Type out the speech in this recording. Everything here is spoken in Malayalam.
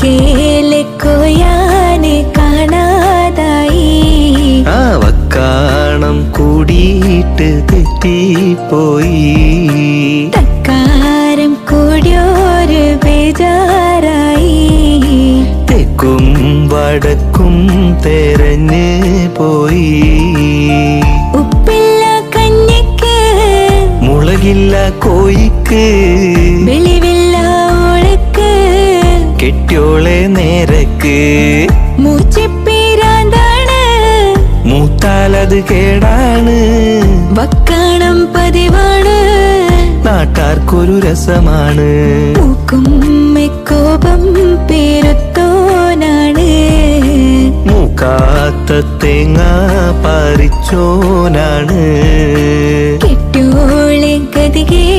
വക്കേലെ കോയാനെ കാണാതായി. വക്കാണം കൂടിയിട്ട് തെറ്റിപ്പോയി. തക്കാരം കൂടിയൊരു ബേജാറായി. തെക്കും വടക്കും തെരഞ്ഞ് പോയി. ഉപ്പില്ല കഞ്ഞിക്ക് മുളകില്ല കോയിക്ക്. വെളിവില്ല ഓളക്ക് കെട്ടിയോളെ നേരക്ക്. മൂച്ചിപ്പീരാന്താണ് മൂത്താലത് കേടാണ്. വക്കാണം പതിവാണ് നാട്ടാർക്കൊരു രസമാണ്. മൂക്കും കോപം പേരുത്തോനാണ്. മൂക്കാത്ത തേങ്ങ പറിച്ചോനാണ്. കെട്ടിയോളെ ഗതികേ